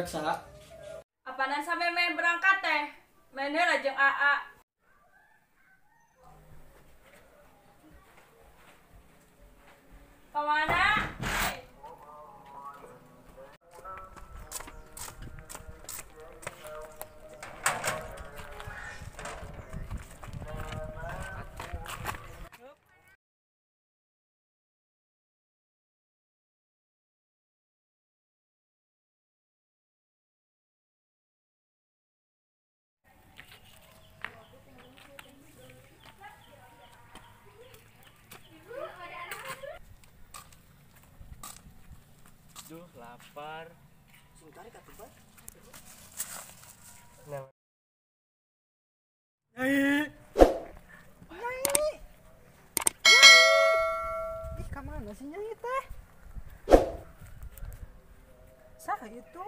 berangkat sa. Apaan sampai main berangkat teh? Mainnya lajeng AA. Kemana? Duh, lapar. Sebentar ka tuh, Nah. Nyai. Nyai. Ih, ka mana sih Nyai teh? Saha itu?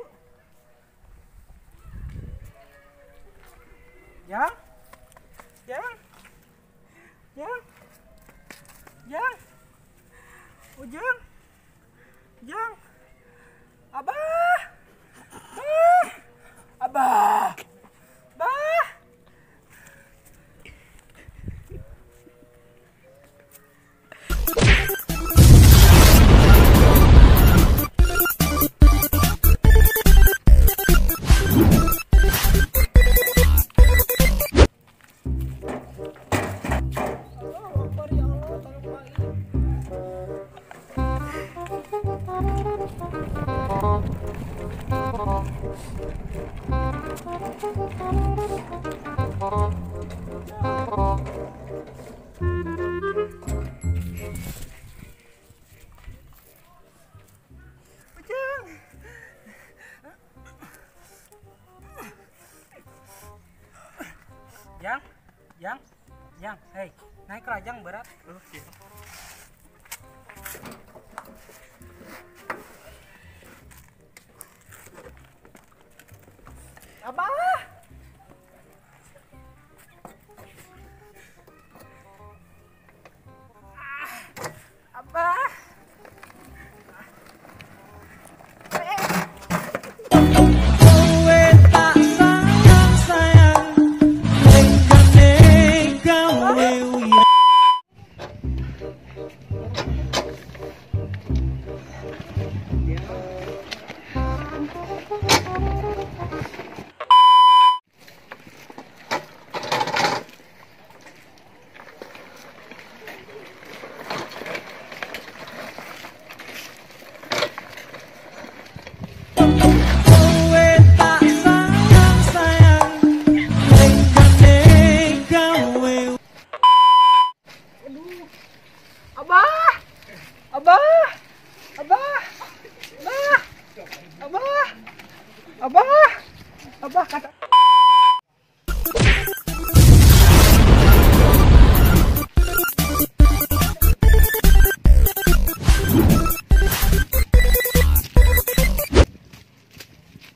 Yang? Yang? Yang? Yang? Ujang? Jang, Abah, Abah, Abah. Yang, hei, naik lajang berat. Oke. Abah. Abah. Abah kata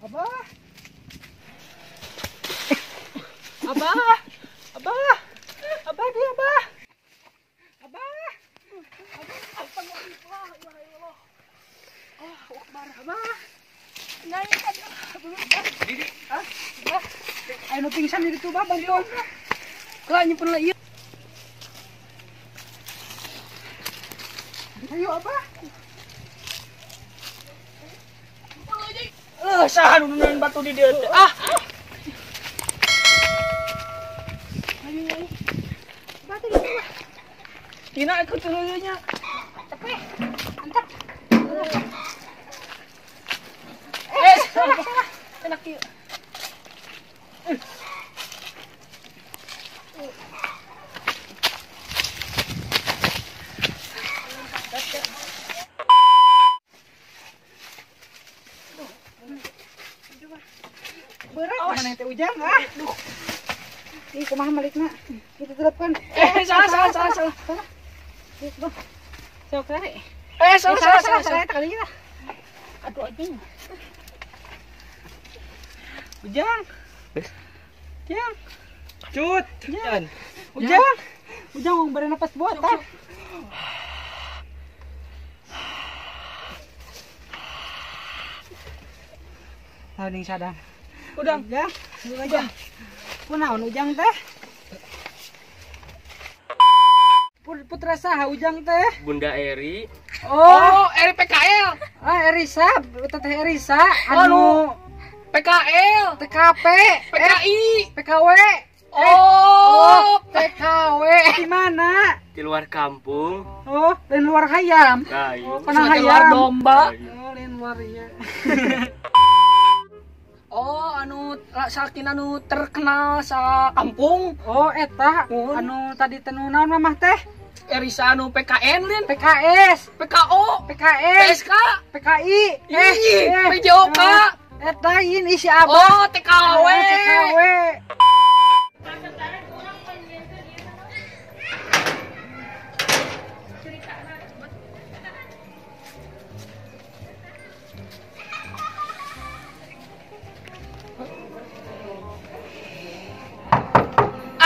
Abah. Abah. Abah. Abah dia, Abah. Abah. Astagfirullah, ya Allah. Oh, Akbar, Abah. Nyai, aduh, Didi, Abah. Ayo pingsan di situ, Bah, bantuan. Kalau nyimpen lah ieu. Ayo, Abah. Saha nu neun batu di dieu teh. Ah. Ayo, Nyai. Batu di dieu. Dina ikut dulu nya. Cepet. Mantap. Salah. Enak ieu. Berat mana teh Ujang ah. Duh. Ih, kumaha malikna? Kita telepon. Salah. Ih, Bang. Sok kare. Salah kali lah. Aduh anjing. Ujang. Ujang. Cut. Ujang. Ujang mau beri napas buatan. Saling sadang. Udang. Ujang. Kunaon Ujang teh? Putra saha Ujang teh? Bunda Eri. Oh, Eri PKL. Erisa, teteh Erisa anu PKL. TKP, PKI. PKW. Oh, TKW. Di mana? di luar kampung. Oh, lain luar hayam. Nah, iya. Kana Di luar hayam. domba. Oh, lain luar ieu. Oh, saking anu terkenal sa kampung. Oh, eta Oh. anu tadi tenu naon mamah teh? Erisa anu PKN lin. PKS, PKO. PKS, PSK. PKI, PJOK. Eta ini si Abah. Oh, TKW. TKW.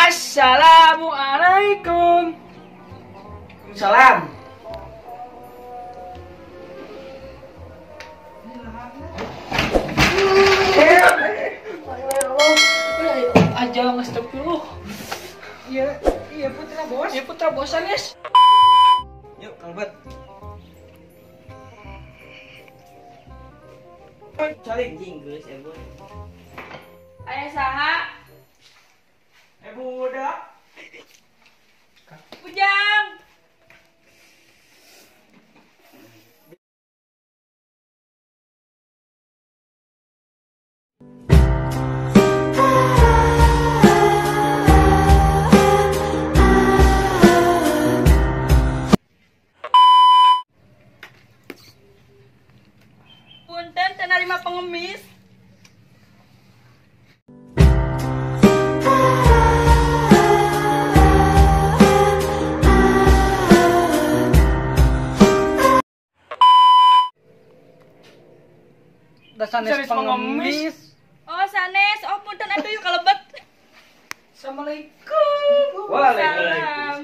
Assalamualaikum. Salam. Aja astagfirullah. Iya, iya putra bos. Ya putra bosan, guys. Yuk, kalbat. Cari jinggus, Ibu. Ayah saha? Budak. Ujang. Punten teu narima pengemis. Dasanes pengemis. Oh sanes, oh punten atuh yuk kalebet. Assalamualaikum. Salam.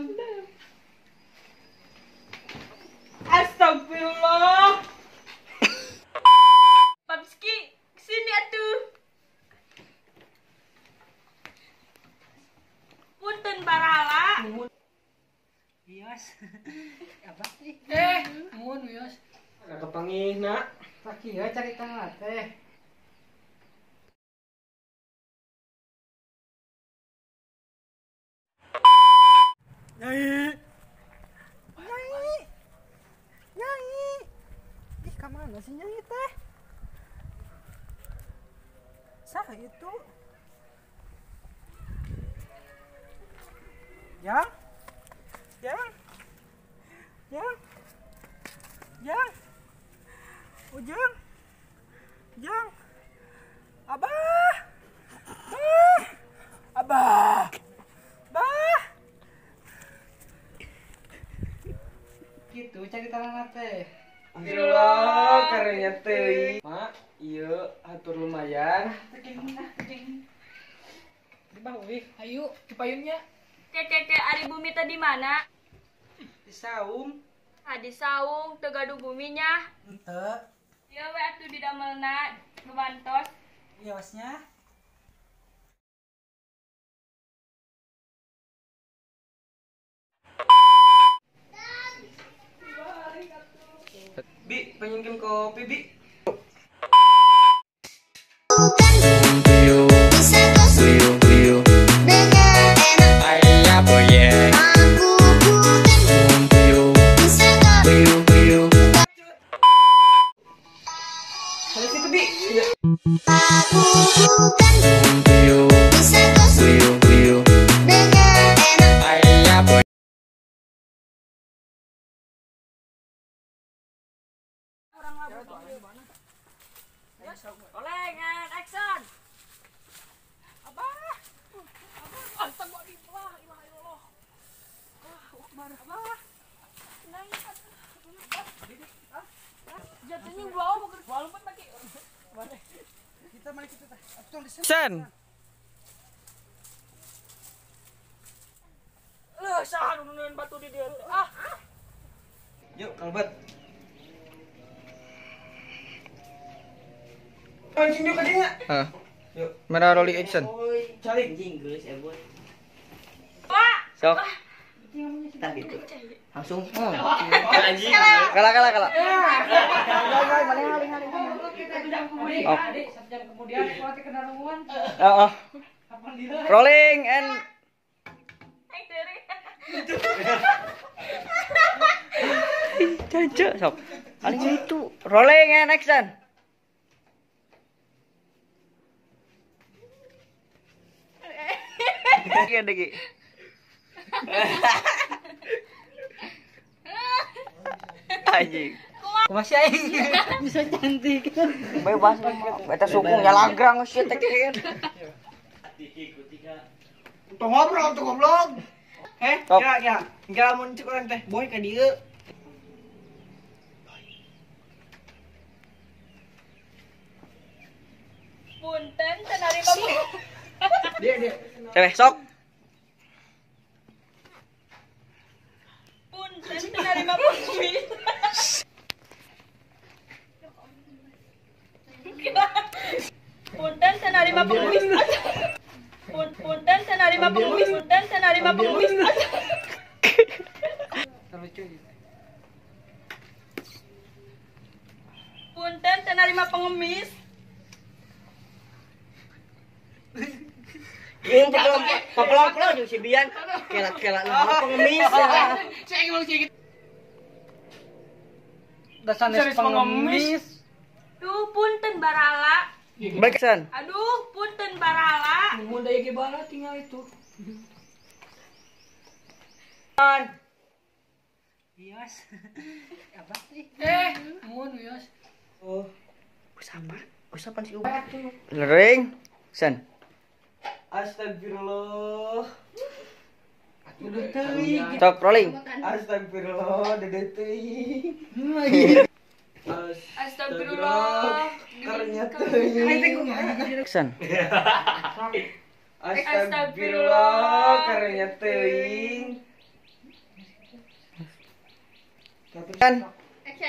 Astagfirullah. Papski, kesini atuh. Punten barala. Bios. Apa sih? Mun wios. Kepangihna. Sakieu carita teh. Nyai. Nyai. Nyai. Ih, ka mana sih Nyai teh? Saha itu? Yang? Yang? Yang? Yang? Ujang? Jang? Abah? Abah? Bah? Gitu cerita teh. Alhamdulillah, karenya teuing. Mak, ieu atur lumayan. Di bawah wih. Ayo, dipayunnya. Keke ari bumi teh di mana? Di saung. Adi saung teu gaduh buminya. Henteu. Ieu we atuh di damelna bebantos. Biosnya. Bi, pengen kopi, Bi. Dari situ, Bi. Olengan action. Abah. Astagfirullah, ilaha illallah. Abah. Jatuhnya bau Walaupun lagi. Kita mari kita teh. Atuh di sini. Sen. Saha nu nuneun batu di dieu teh. Ah. Yuk, kalbat. Mancing juga dia. Yuk. Mana rolling action? Calik. Sok. Tak gitu. Langsung. Anjing. Kalah. Oh. Kemudian kalau kena ramuan, Oh. Rolling and Caca, sok. Paling itu. Rolling and action. Degi. Anjing. masih aing bisa cantik. Bebas. Eta sukung nyalagrang sih tekeun. Tuh ngobrol tuh goblok. Sok. Kira mun cek urang teh boy ka dieu. Punten tenarima Dia. Cewek sok. punten tenarima pengemis. Punten tenarima pengemis. Punten tenarima pengemis. Punten tenarima pengemis. Punten tenarima pengemis. Yung papelang yung si Bian. Kela na pengemis. Dasarnya pengemis. Duh, punten barala. Baik San. Aduh, punten barala. Mun daya gimana tinggal itu. Yes. Apa sih? Mun Yos. Oh. Usapan si Ubah. Ring. San. Astagfirullah. Udah teuing. Stop rolling. Astagfirullah, udah teuing. Astagfirullah. Karena teuing. San. Astagfirullah, karena teuing. Kan.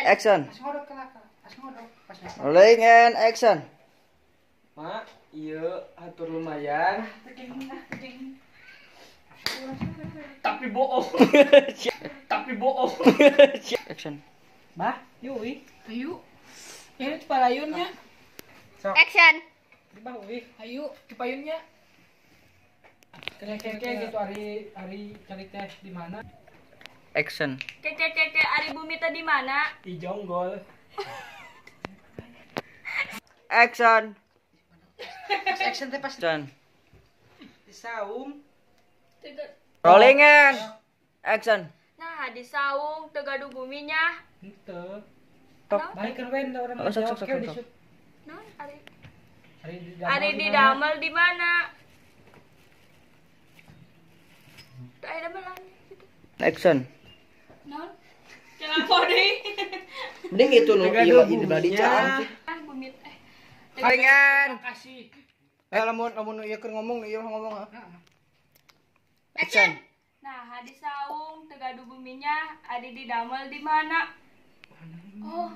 Action. Asngodok kelaka. Asngodok. Rolling and action. Mak, iya atur lumayan. Tapi bohong. Tapi bohong. Action. Bah, yui. Ayo. Ini payunnya. Action. Di bah ui. Ayo, payunnya. Kayak gitu hari cari teh di mana? Action. Keke Ari Bumi tadi mana? Di jonggol. Action. Action teh pas Action. di saung. Rolling and action. Nah, di saung Tegadu Buminya. Henteu. Tok. Balik kan wen orang Oh, sok. Non, Ari Hari Ari di damel di mana? Ari damelan gitu. Action. Non. Kenapa deh? Mending itu nu ieu di caang. Ah, Bumi Rolling and Kasih. Lamun ieu keur ngomong ieu ngomong. action. Nah, di saung Tegadu Buminya Ari di damel di mana? Oh,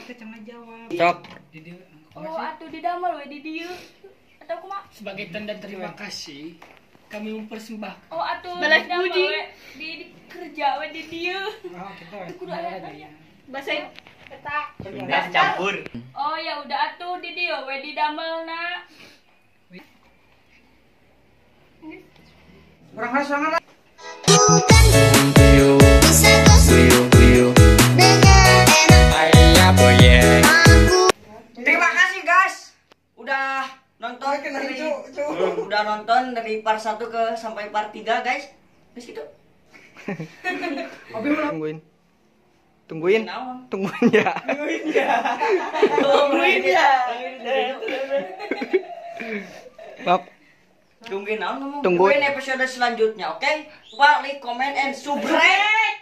teh cenah jawab. Sok. Di dieu. oh atuh di damel we di dieu. Atau kumaha? Sebagai tanda terima kasih, kami mempersembahkan. Oh atuh balas puji di kerja we di dieu. Oh, gitu. Kudu aya tanya. Bahasa eta. Sudah campur. Oh ya udah atuh di dieu we di damelna. Orang hasangan. Terima kasih guys. Udah nonton dari part 1 ke sampai part 3 guys. Terus gitu. Tungguin ya. Maaf. Tungguin naon ngomong. Tungguin. Tungguin episode selanjutnya, oke? Like, comment, and subscribe.